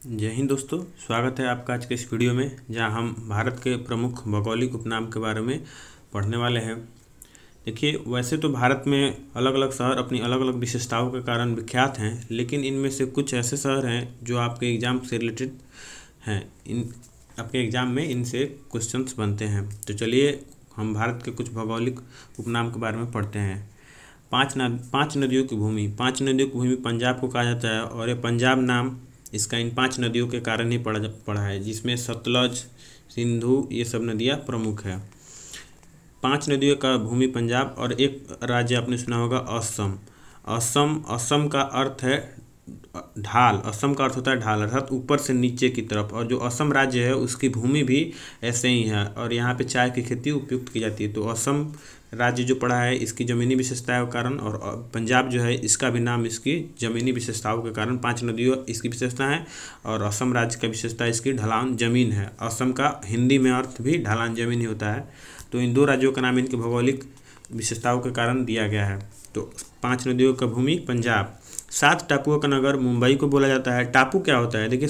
जय हिंद दोस्तों, स्वागत है आपका आज के इस वीडियो में जहां हम भारत के प्रमुख भौगोलिक उपनाम के बारे में पढ़ने वाले हैं। देखिए, वैसे तो भारत में अलग अलग शहर अपनी अलग अलग विशेषताओं के कारण विख्यात हैं, लेकिन इनमें से कुछ ऐसे शहर हैं जो आपके एग्ज़ाम से रिलेटेड हैं। आपके एग्ज़ाम में इनसे क्वेश्चंस बनते हैं। तो चलिए हम भारत के कुछ भौगोलिक उपनाम के बारे में पढ़ते हैं। पाँच नदियों की भूमि। पाँच नदियों की भूमि पंजाब को कहा जाता है और ये पंजाब नाम इसका इन पांच नदियों के कारण ही पड़ा है, जिसमें सतलज, सिंधु ये सब नदियाँ प्रमुख है। पांच नदियों का भूमि पंजाब। और एक राज्य आपने सुना होगा असम। असम का अर्थ है ढाल। असम का अर्थ होता है ढाल, अर्थात ऊपर से नीचे की तरफ। और जो असम राज्य है उसकी भूमि भी ऐसे ही है और यहाँ पे चाय की खेती उपयुक्त की जाती है। तो असम राज्य जो पड़ा है इसकी ज़मीनी विशेषताओं के कारण, और पंजाब जो है इसका भी नाम इसकी ज़मीनी विशेषताओं के कारण। पांच नदियों इसकी विशेषता है और असम राज्य का विशेषता इसकी ढलान ज़मीन है। असम का हिंदी में अर्थ भी ढलान ज़मीन ही होता है। तो इन दो राज्यों का नाम इनकी भौगोलिक विशेषताओं के कारण दिया गया है। तो पांच नदियों का भूमि पंजाब। सात टापुओं का नगर मुंबई को बोला जाता है। टापू क्या होता है? देखिए,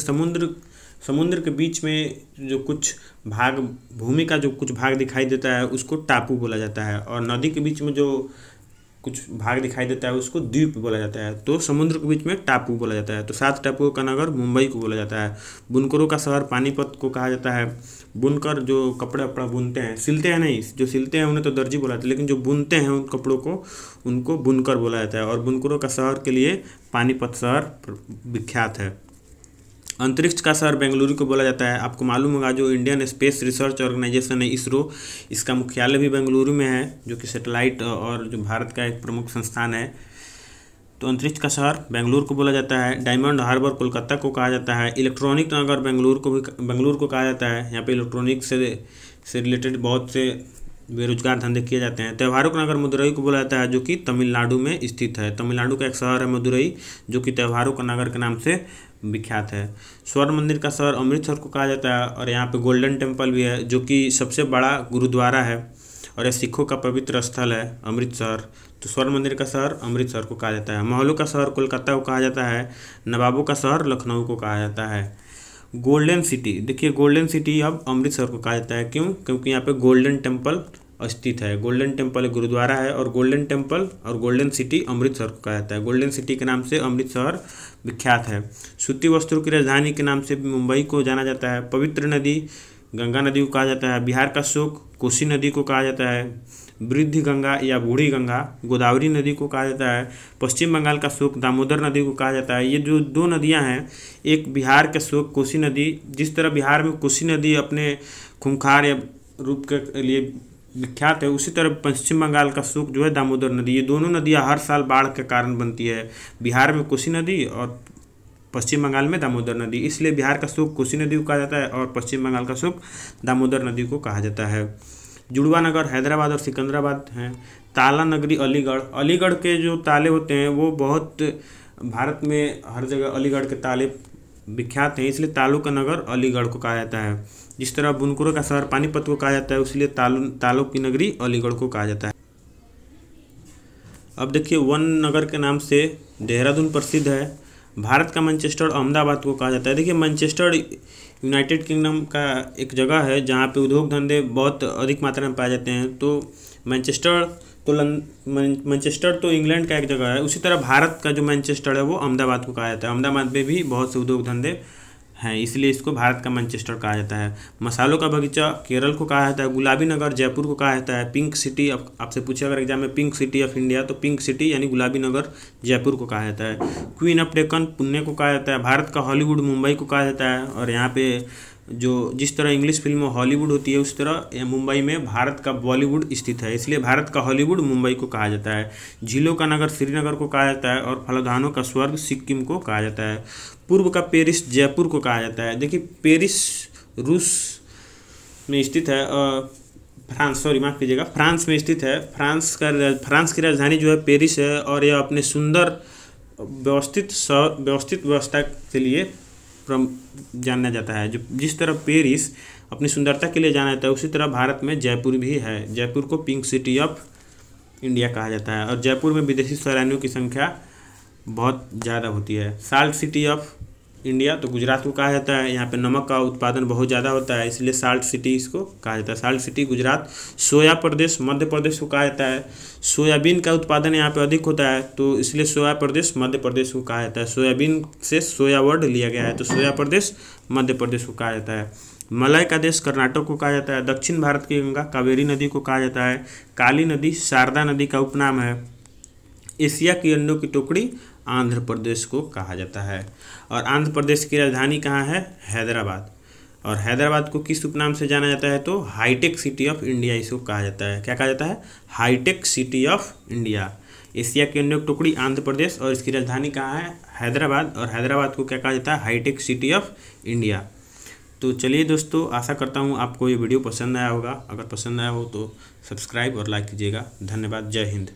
समुद्र के बीच में जो कुछ भाग, भूमि का जो कुछ भाग दिखाई देता है उसको टापू बोला जाता है, और नदी के बीच में जो कुछ भाग दिखाई देता है उसको द्वीप बोला जाता है। तो समुद्र के बीच में टापू बोला जाता है। तो सात टापुओं का नगर मुंबई को बोला जाता है। बुनकरों का शहर पानीपत को कहा जाता है। बुनकर जो कपड़े वपड़ा बुनते हैं, सिलते हैं नहीं, जो सिलते हैं उन्हें तो दर्जी बोला जाता है, लेकिन जो बुनते हैं उन कपड़ों को उनको बुनकर बोला जाता है। और बुनकरों का शहर के लिए पानीपत शहर विख्यात है। अंतरिक्ष का शहर बेंगलुरु को बोला जाता है। आपको मालूम होगा जो इंडियन स्पेस रिसर्च ऑर्गेनाइजेशन है इसरो, इसका मुख्यालय भी बेंगलुरु में है, जो कि सैटेलाइट और जो भारत का एक प्रमुख संस्थान है। तो अंतरिक्ष का शहर बेंगलुरु को बोला जाता है। डायमंड हार्बर कोलकाता को कहा जाता है। इलेक्ट्रॉनिक नगर बेंगलुरु को कहा जाता है। यहाँ पे इलेक्ट्रॉनिक से रिलेटेड बहुत से बेरोजगार धंधे किए जाते हैं। त्योहारों का नगर मदुरई को बोला जाता है, जो कि तमिलनाडु में स्थित है। तमिलनाडु का एक शहर है मदुरई, जो कि त्योहारों का नगर के नाम से विख्यात है। स्वर्ण मंदिर का शहर अमृतसर को कहा जाता है, और यहाँ पे गोल्डन टेम्पल भी है, जो कि सबसे बड़ा गुरुद्वारा है और यह सिखों का पवित्र स्थल है अमृतसर। तो स्वर्ण मंदिर का शहर अमृतसर को कहा जाता है। महलों का शहर कोलकाता को कहा जाता है। नवाबों का शहर लखनऊ को कहा जाता है। Golden city. देखिए, गोल्डन सिटी अब अमृतसर को कहा जाता है। क्यों? क्योंकि यहाँ पे गोल्डन टेम्पल स्थित है। गोल्डन टेम्पल एक गुरुद्वारा है, और गोल्डन टेम्पल और गोल्डन सिटी अमृतसर को कहा जाता है। गोल्डन सिटी के नाम से अमृतसर विख्यात है। सूती वस्त्रों की राजधानी के नाम से मुंबई को जाना जाता है। पवित्र नदी गंगा नदी को कहा जाता है। बिहार का शोक कोसी नदी को कहा जाता है। वृद्धि गंगा या बूढ़ी गंगा गोदावरी नदी को कहा जाता है। पश्चिम बंगाल का शोक दामोदर नदी को कहा जाता है। ये जो दो नदियां हैं, एक बिहार का शोक कोसी नदी, जिस तरह बिहार में कोसी नदी अपने खूंखार या रूप के लिए विख्यात है, उसी तरह पश्चिम बंगाल का शोक जो है दामोदर नदी। ये दोनों नदियां हर साल बाढ़ के कारण बनती है। बिहार में कोसी नदी और पश्चिम बंगाल में दामोदर नदी। इसलिए बिहार का शोक कोसी नदी को कहा जाता है और पश्चिम बंगाल का शोक दामोदर नदी को कहा जाता है। जुड़वा नगर हैदराबाद और सिकंदराबाद हैं। ताला नगरी अलीगढ़। अलीगढ़ के जो ताले होते हैं वो बहुत भारत में हर जगह अलीगढ़ के ताले विख्यात हैं, इसलिए तालों का नगर अलीगढ़ को कहा जाता है। जिस तरह बुनकरों का शहर पानीपत को कहा जाता है, इसलिए तालों की नगरी अलीगढ़ को कहा जाता है। अब देखिए, वन नगर के नाम से देहरादून प्रसिद्ध है। भारत का मैनचेस्टर अहमदाबाद को कहा जाता है। देखिए, मैनचेस्टर यूनाइटेड किंगडम का एक जगह है जहाँ पे उद्योग धंधे बहुत अधिक मात्रा में पाए जाते हैं। तो मैनचेस्टर तो इंग्लैंड का एक जगह है। उसी तरह भारत का जो मैनचेस्टर है वो अहमदाबाद को कहा जाता है। अहमदाबाद में भी बहुत से उद्योग धंधे हैं, इसलिए इसको भारत का मैनचेस्टर कहा जाता है। मसालों का बगीचा केरल को कहा जाता है। गुलाबी नगर जयपुर को कहा जाता है। पिंक सिटी, आपसे पूछे अगर एग्जाम में पिंक सिटी ऑफ इंडिया, तो पिंक सिटी यानी गुलाबी नगर जयपुर को कहा जाता है। क्वीन ऑफ डेक्कन पुणे को कहा जाता है। भारत का हॉलीवुड मुंबई को कहा जाता है। और यहाँ पे जो जिस तरह इंग्लिश फिल्म में हॉलीवुड होती है, उस तरह मुंबई में भारत का बॉलीवुड स्थित है, इसलिए भारत का हॉलीवुड मुंबई को कहा जाता है। झीलों का नगर श्रीनगर को कहा जाता है और फलधानों का स्वर्ग सिक्किम को कहा जाता है। पूर्व का पेरिस जयपुर को कहा जाता है। देखिए, पेरिस रूस में स्थित है, माफ़ कीजिएगा, फ्रांस में स्थित है। फ्रांस की राजधानी जो है पेरिस है, और यह अपने सुंदर व्यवस्थित व्यवस्था के लिए जाना जाता है। जो जिस तरह पेरिस अपनी सुंदरता के लिए जाना जाता है, उसी तरह भारत में जयपुर भी है। जयपुर को पिंक सिटी ऑफ इंडिया कहा जाता है, और जयपुर में विदेशी सैलानियों की संख्या बहुत ज़्यादा होती है। साल्ट सिटी ऑफ इंडिया, तो गुजरात को कहा जाता है। यहाँ पे नमक का उत्पादन बहुत ज़्यादा होता है, इसलिए साल्ट सिटी इसको कहा जाता है, साल्ट सिटी गुजरात। सोया प्रदेश मध्य प्रदेश को कहा जाता है। सोयाबीन का उत्पादन यहाँ पे अधिक होता है, तो इसलिए सोया प्रदेश मध्य प्रदेश को कहा जाता है। सोयाबीन से सोया वर्ड लिया गया है, तो सोया प्रदेश मध्य प्रदेश को कहा जाता है। मलय का देश कर्नाटक को कहा जाता है। दक्षिण भारत की गंगा कावेरी नदी को कहा जाता है। काली नदी शारदा नदी का उपनाम है। एशिया की अंडों की टुकड़ी आंध्र प्रदेश को कहा जाता है। और आंध्र प्रदेश की राजधानी कहाँ है? हैदराबाद। और हैदराबाद को किस उपनाम से जाना जाता है? तो हाईटेक सिटी ऑफ इंडिया इसको कहा जाता है। क्या कहा जाता है? Hi tech city of India. Asia की अंडों की टुकड़ी आंध्र प्रदेश और इसकी राजधानी कहाँ है? हैदराबाद। और हैदराबाद को क्या कहा जाता है? Hi tech city of India. तो चलिए दोस्तों, आशा करता हूँ आपको ये वीडियो पसंद आया होगा। अगर पसंद आया हो तो सब्सक्राइब और लाइक कीजिएगा। धन्यवाद। जय हिंद।